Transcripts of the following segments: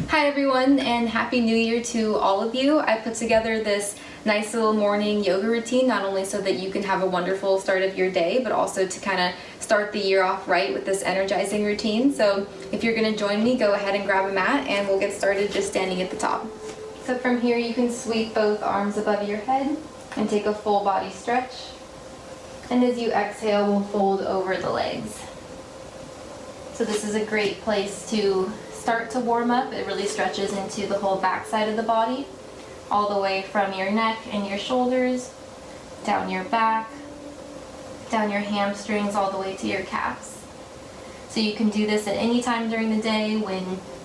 Hi everyone, and Happy New Year to all of you. I put together this nice little morning yoga routine, not only so that you can have a wonderful start of your day, but also to kind of start the year off right with this energizing routine. So if you're going to join me, go ahead and grab a mat and we'll get started just standing at the top. So from here you can sweep both arms above your head and take a full body stretch. And as you exhale, we'll fold over the legs. So this is a great place to start to warm up. It really stretches into the whole back side of the body, all the way from your neck and your shoulders, down your back, down your hamstrings, all the way to your calves. So you can do this at any time during the day when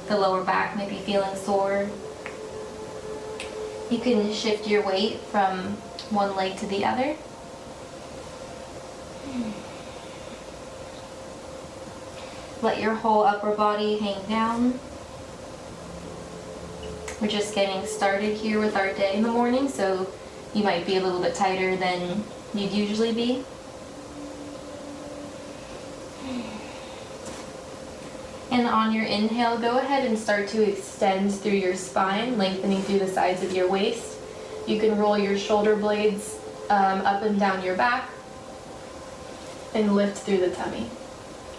the lower back may be feeling sore. You can shift your weight from one leg to the other. Let your whole upper body hang down. We're just getting started here with our day in the morning, so you might be a little bit tighter than you'd usually be. And on your inhale, go ahead and start to extend through your spine, lengthening through the sides of your waist. You can roll your shoulder blades up and down your back and lift through the tummy.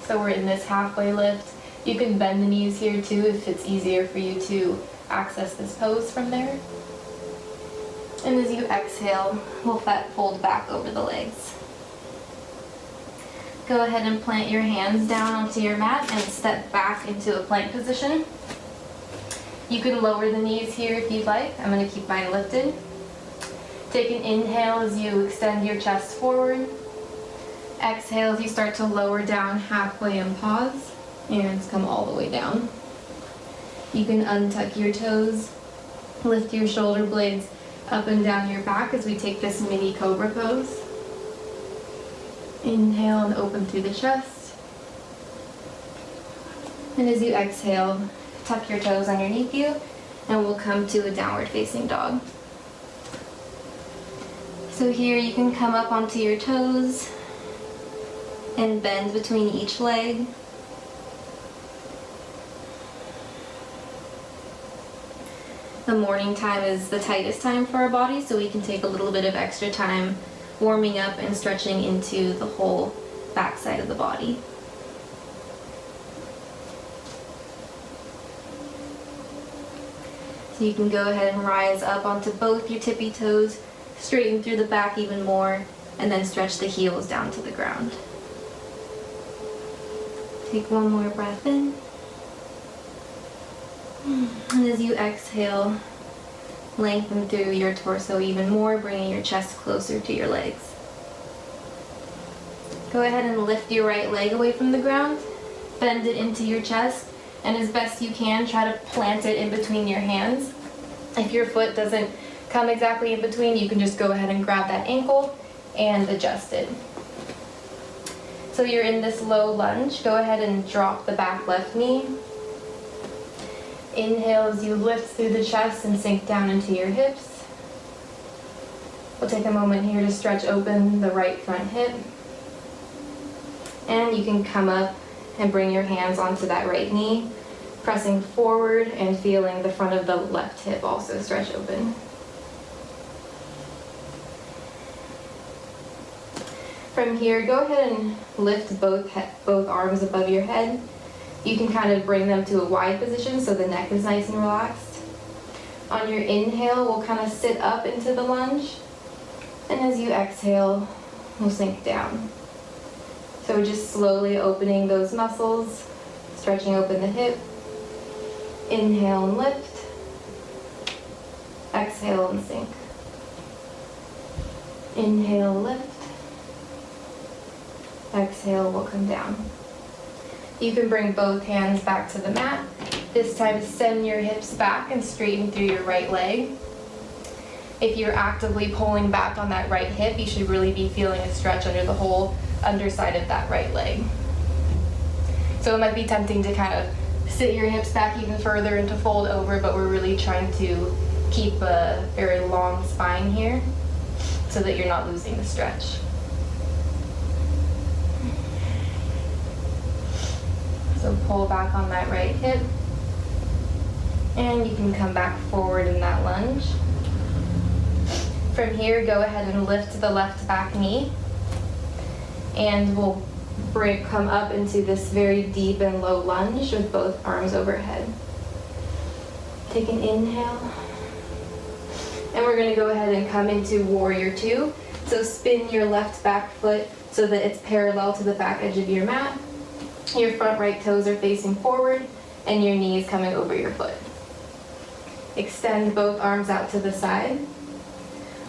So we're in this halfway lift. You can bend the knees here too if it's easier for you to access this pose from there. And as you exhale, we'll fold back over the legs. Go ahead and plant your hands down onto your mat and step back into a plank position. You can lower the knees here if you'd like. I'm going to keep mine lifted. Take an inhale as you extend your chest forward. Exhale as you start to lower down halfway and pause, and come all the way down. You can untuck your toes, lift your shoulder blades up and down your back as we take this mini cobra pose. Inhale and open through the chest. And as you exhale, tuck your toes underneath you, and we'll come to a downward facing dog. So here you can come up onto your toes and bend between each leg. The morning time is the tightest time for our body, so we can take a little bit of extra time warming up and stretching into the whole back side of the body. So you can go ahead and rise up onto both your tippy toes, straighten through the back even more, and then stretch the heels down to the ground. Take one more breath in. And as you exhale, lengthen through your torso even more, bringing your chest closer to your legs. Go ahead and lift your right leg away from the ground, bend it into your chest, and as best you can, try to plant it in between your hands. If your foot doesn't come exactly in between, you can just go ahead and grab that ankle and adjust it. So you're in this low lunge. Go ahead and drop the back left knee. Inhale as you lift through the chest and sink down into your hips. We'll take a moment here to stretch open the right front hip. And you can come up and bring your hands onto that right knee, pressing forward and feeling the front of the left hip also stretch open. From here, go ahead and lift both arms above your head. You can kind of bring them to a wide position so the neck is nice and relaxed. On your inhale, we'll kind of sit up into the lunge. And as you exhale, we'll sink down. So we're just slowly opening those muscles, stretching open the hip. Inhale and lift. Exhale and sink. Inhale, lift. Exhale, we'll come down. You can bring both hands back to the mat. This time send your hips back and straighten through your right leg. If you're actively pulling back on that right hip, you should really be feeling a stretch under the whole underside of that right leg. So it might be tempting to kind of sit your hips back even further and to fold over, but we're really trying to keep a very long spine here so that you're not losing the stretch. So pull back on that right hip. And you can come back forward in that lunge. From here, go ahead and lift the left back knee. And we'll come up into this very deep and low lunge with both arms overhead. Take an inhale. And we're going to go ahead and come into warrior two. So spin your left back foot so that it's parallel to the back edge of your mat. Your front right toes are facing forward and your knees coming over your foot. Extend both arms out to the side.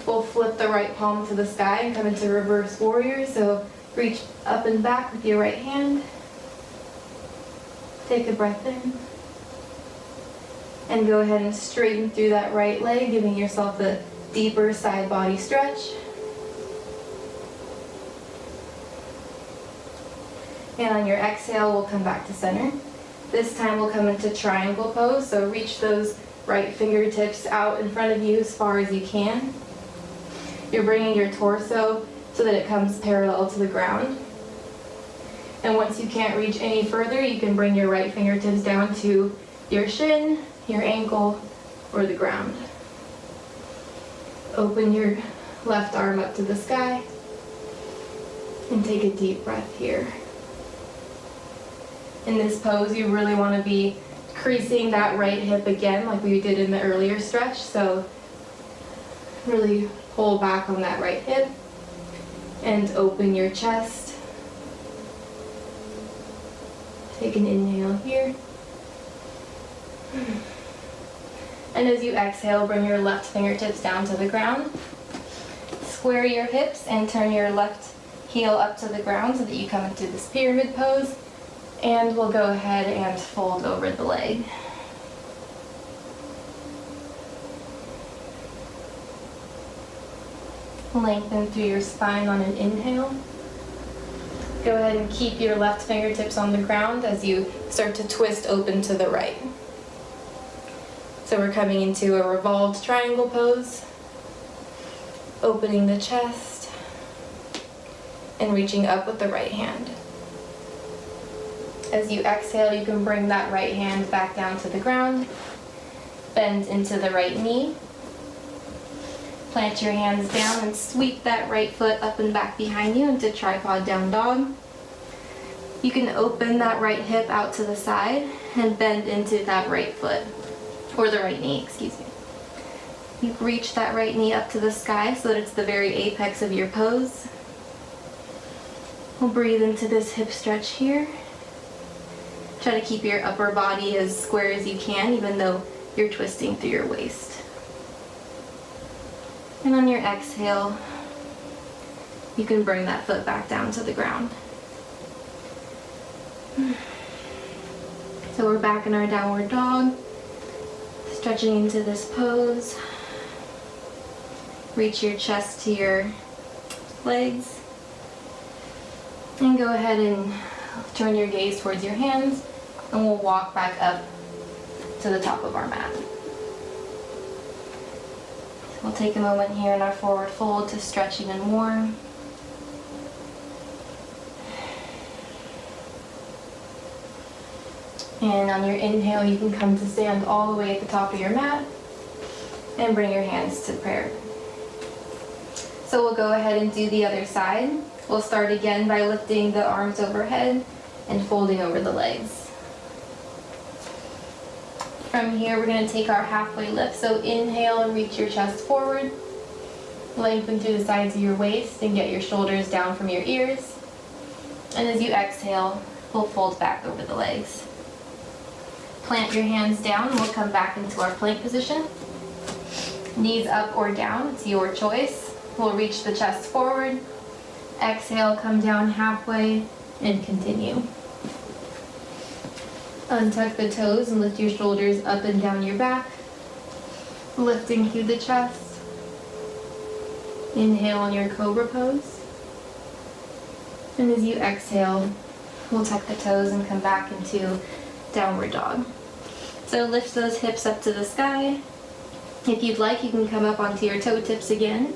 We'll flip the right palm to the sky and come into reverse warrior. So reach up and back with your right hand. Take a breath in. And go ahead and straighten through that right leg, giving yourself a deeper side body stretch. And on your exhale, we'll come back to center. This time we'll come into triangle pose. So reach those right fingertips out in front of you as far as you can. You're bringing your torso so that it comes parallel to the ground. And once you can't reach any further, you can bring your right fingertips down to your shin, your ankle, or the ground. Open your left arm up to the sky and take a deep breath here. In this pose, you really want to be creasing that right hip again like we did in the earlier stretch. So really pull back on that right hip and open your chest. Take an inhale here. And as you exhale, bring your left fingertips down to the ground. Square your hips and turn your left heel up to the ground so that you come into this pyramid pose. And we'll go ahead and fold over the leg. Lengthen through your spine on an inhale. Go ahead and keep your left fingertips on the ground as you start to twist open to the right. So we're coming into a revolved triangle pose, opening the chest, and reaching up with the right hand. As you exhale, you can bring that right hand back down to the ground, bend into the right knee, plant your hands down and sweep that right foot up and back behind you into tripod down dog. You can open that right hip out to the side and bend into that right foot, or the right knee, excuse me. You reach that right knee up to the sky so that it's the very apex of your pose. We'll breathe into this hip stretch here. Try to keep your upper body as square as you can, even though you're twisting through your waist. And on your exhale, you can bring that foot back down to the ground. So we're back in our downward dog, stretching into this pose. Reach your chest to your legs. And go ahead and turn your gaze towards your hands, and we'll walk back up to the top of our mat. We'll take a moment here in our forward fold to stretch even more. And on your inhale, you can come to stand all the way at the top of your mat and bring your hands to prayer. So we'll go ahead and do the other side. We'll start again by lifting the arms overhead and folding over the legs. From here, we're going to take our halfway lift. So inhale and reach your chest forward. Lengthen through the sides of your waist and get your shoulders down from your ears. And as you exhale, we'll fold back over the legs. Plant your hands down and we'll come back into our plank position. Knees up or down, it's your choice. We'll reach the chest forward. Exhale, come down halfway and continue. Untuck the toes and lift your shoulders up and down your back. Lifting through the chest. Inhale on your cobra pose. And as you exhale, we'll tuck the toes and come back into downward dog. So lift those hips up to the sky. If you'd like, you can come up onto your toe tips again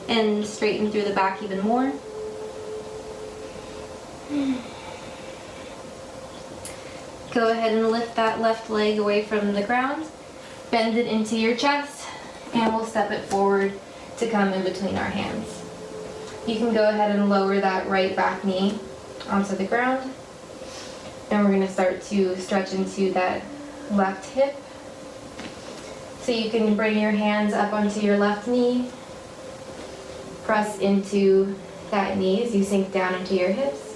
and straighten through the back even more. Go ahead and lift that left leg away from the ground Bend it into your chest, and we'll step it forward to come in between our hands. You can go ahead and lower that right back knee onto the ground. And we're going to start to stretch into that left hip. So you can bring your hands up onto your left knee, press into that knee as you sink down into your hips.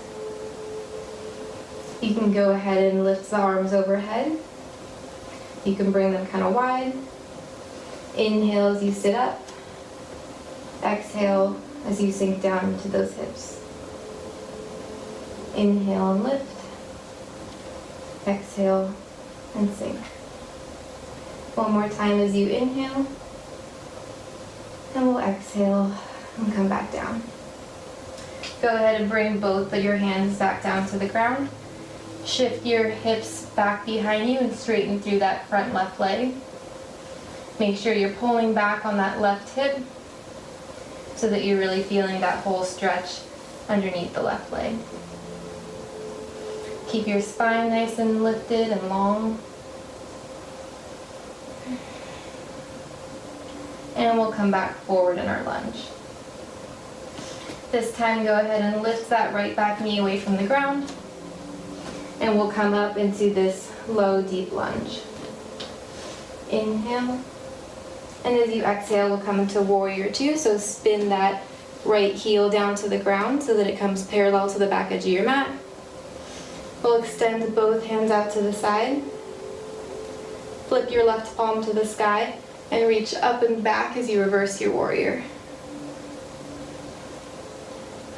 You can go ahead and lift the arms overhead. You can bring them kind of wide. Inhale as you sit up. Exhale as you sink down into those hips. Inhale and lift. Exhale and sink. One more time as you inhale. And we'll exhale and come back down. Go ahead and bring both of your hands back down to the ground. Shift your hips back behind you and straighten through that front left leg. Make sure you're pulling back on that left hip so that you're really feeling that whole stretch underneath the left leg. Keep your spine nice and lifted and long. And we'll come back forward in our lunge. This time, go ahead and lift that right back knee away from the ground. And we'll come up into this low, deep lunge. Inhale. And as you exhale, we'll come into warrior two. So spin that right heel down to the ground so that it comes parallel to the back edge of your mat. We'll extend both hands out to the side. Flip your left palm to the sky and reach up and back as you reverse your warrior.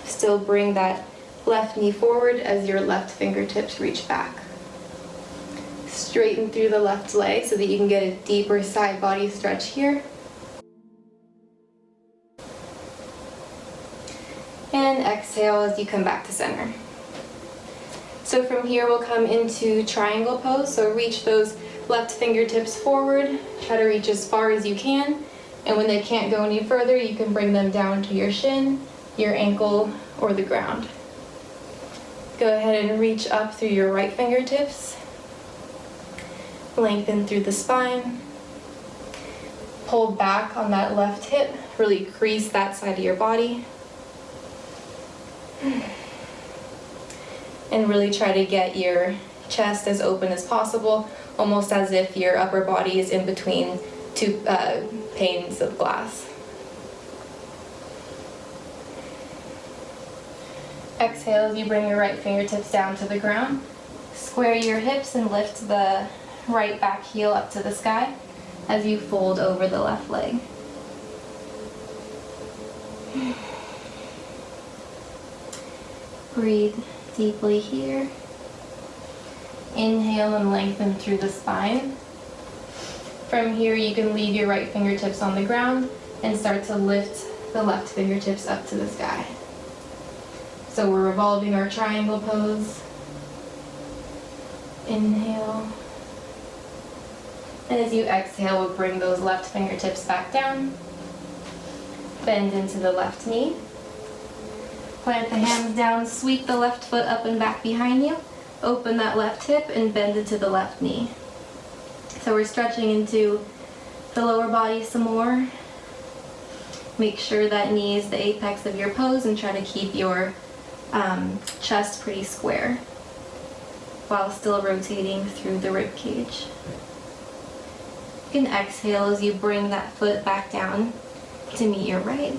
Still bring that left knee forward as your left fingertips reach back. Straighten through the left leg so that you can get a deeper side body stretch here. And exhale as you come back to center. So from here we'll come into triangle pose. So reach those left fingertips forward. Try to reach as far as you can. And when they can't go any further, you can bring them down to your shin, your ankle, or the ground. Go ahead and reach up through your right fingertips. Lengthen through the spine. Pull back on that left hip. Really crease that side of your body. And really try to get your chest as open as possible, almost as if your upper body is in between two panes of glass. Exhale as you bring your right fingertips down to the ground. Square your hips and lift the right back heel up to the sky as you fold over the left leg. Breathe deeply here. Inhale and lengthen through the spine. From here you can leave your right fingertips on the ground and start to lift the left fingertips up to the sky. So we're revolving our triangle pose. Inhale. And as you exhale, we'll bring those left fingertips back down. Bend into the left knee. Plant the hands down, sweep the left foot up and back behind you. Open that left hip and bend into the left knee. So we're stretching into the lower body some more. Make sure that knee is the apex of your pose and try to keep your chest pretty square while still rotating through the rib cage. You can exhale as you bring that foot back down to meet your right.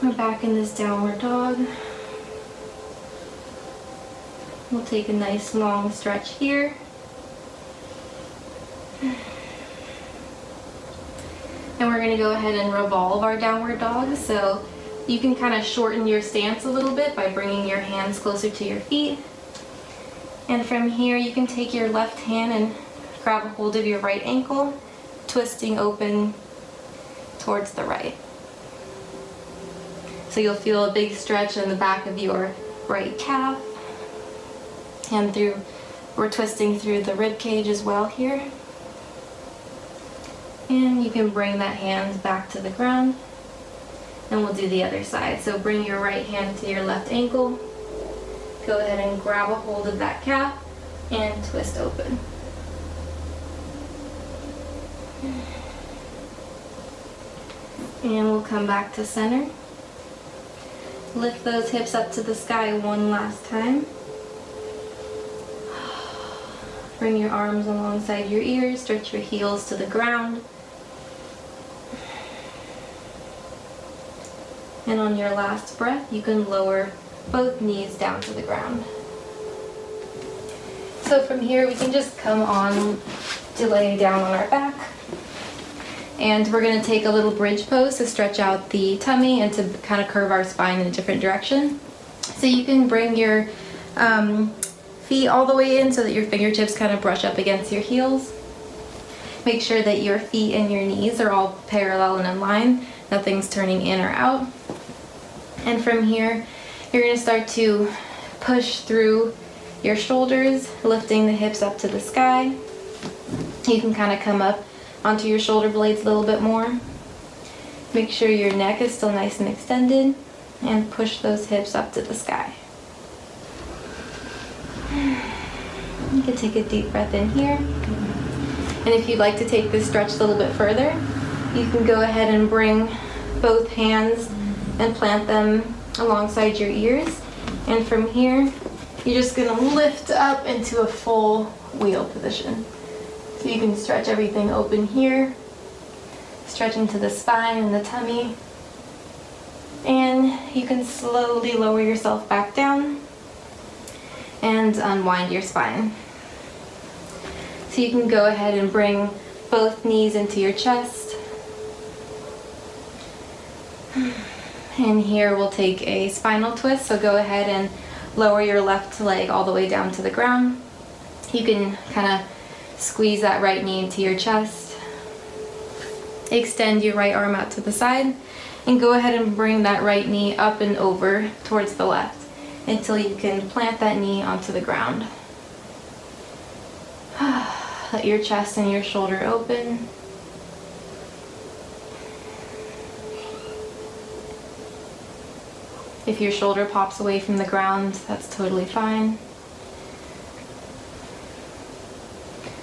We're back in this downward dog. We'll take a nice long stretch here. And we're going to go ahead and revolve our downward dog. So you can kind of shorten your stance a little bit by bringing your hands closer to your feet. And from here you can take your left hand and grab a hold of your right ankle, twisting open towards the right. So you'll feel a big stretch in the back of your right calf. And we're twisting through the rib cage as well here. And you can bring that hand back to the ground. And we'll do the other side. So bring your right hand to your left ankle. Go ahead and grab a hold of that calf and twist open. And we'll come back to center. Lift those hips up to the sky one last time. Bring your arms alongside your ears, stretch your heels to the ground. And on your last breath, you can lower both knees down to the ground. So from here, we can just come on to lay down on our back. And we're going to take a little bridge pose to stretch out the tummy and to kind of curve our spine in a different direction. So you can bring your feet all the way in so that your fingertips kind of brush up against your heels. Make sure that your feet and your knees are all parallel and in line. Nothing's turning in or out. And from here, you're going to start to push through your shoulders, lifting the hips up to the sky. You can kind of come up onto your shoulder blades a little bit more. Make sure your neck is still nice and extended, and push those hips up to the sky. You can take a deep breath in here. And if you'd like to take this stretch a little bit further, you can go ahead and bring both hands and plant them alongside your ears. And from here, you're just going to lift up into a full wheel position. So you can stretch everything open here, stretching to the spine and the tummy. And you can slowly lower yourself back down and unwind your spine. So you can go ahead and bring both knees into your chest. And here we'll take a spinal twist, so go ahead and lower your left leg all the way down to the ground. You can kind of squeeze that right knee into your chest. Extend your right arm out to the side and go ahead and bring that right knee up and over towards the left until you can plant that knee onto the ground. Let your chest and your shoulder open. If your shoulder pops away from the ground, that's totally fine.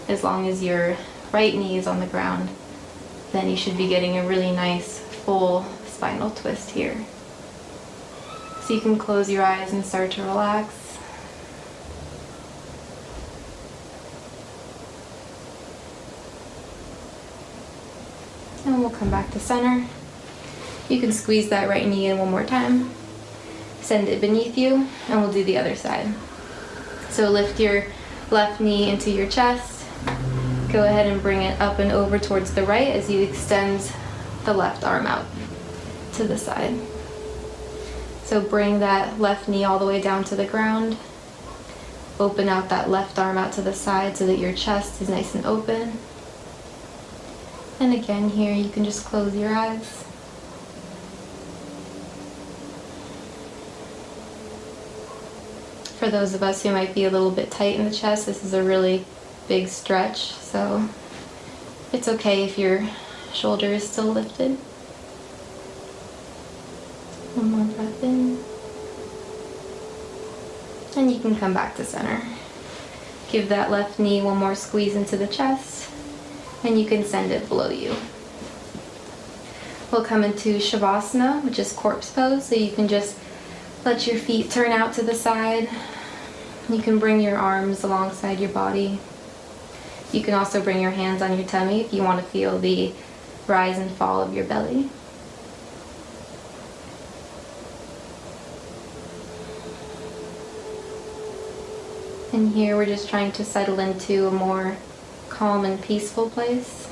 As long as your right knee is on the ground, then you should be getting a really nice full spinal twist here. So you can close your eyes and start to relax. And we'll come back to center. You can squeeze that right knee in one more time. Send it beneath you, and we'll do the other side. So lift your left knee into your chest. Go ahead and bring it up and over towards the right as you extend the left arm out to the side. So bring that left knee all the way down to the ground. Open out that left arm out to the side so that your chest is nice and open. And again here, you can just close your eyes. For those of us who might be a little bit tight in the chest, this is a really big stretch, so it's okay if your shoulder is still lifted. One more breath in. And you can come back to center. Give that left knee one more squeeze into the chest, and you can send it below you. We'll come into Shavasana, which is corpse pose, so you can just let your feet turn out to the side. You can bring your arms alongside your body. You can also bring your hands on your tummy if you want to feel the rise and fall of your belly. And here we're just trying to settle into a more calm and peaceful place.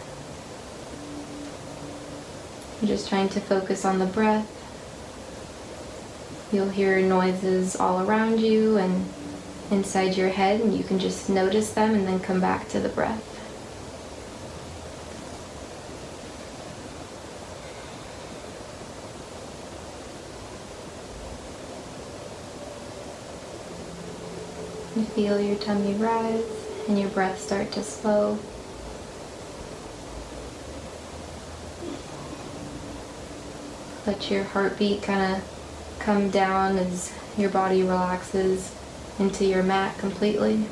You're just trying to focus on the breath. You'll hear noises all around you and inside your head, and you can just notice them and then come back to the breath. You feel your tummy rise and your breath start to slow. Let your heartbeat kind of come down as your body relaxes into your mat completely.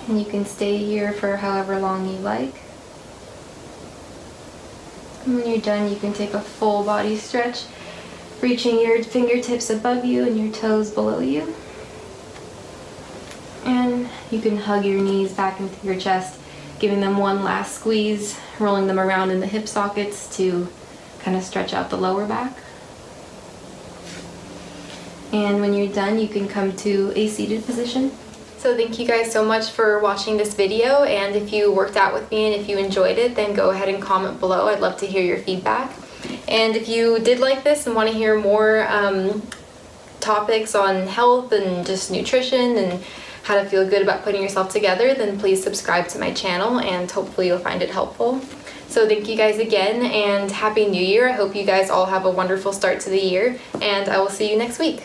And you can stay here for however long you like. And when you're done, you can take a full body stretch, reaching your fingertips above you and your toes below you. And you can hug your knees back into your chest, giving them one last squeeze, rolling them around in the hip sockets to kind of stretch out the lower back. And when you're done, you can come to a seated position. So thank you guys so much for watching this video, and if you worked out with me and if you enjoyed it, then go ahead and comment below. I'd love to hear your feedback. And if you did like this and want to hear more topics on health and just nutrition and how to feel good about putting yourself together, then please subscribe to my channel and hopefully you'll find it helpful. So thank you guys again and Happy New Year. I hope you guys all have a wonderful start to the year, and I will see you next week.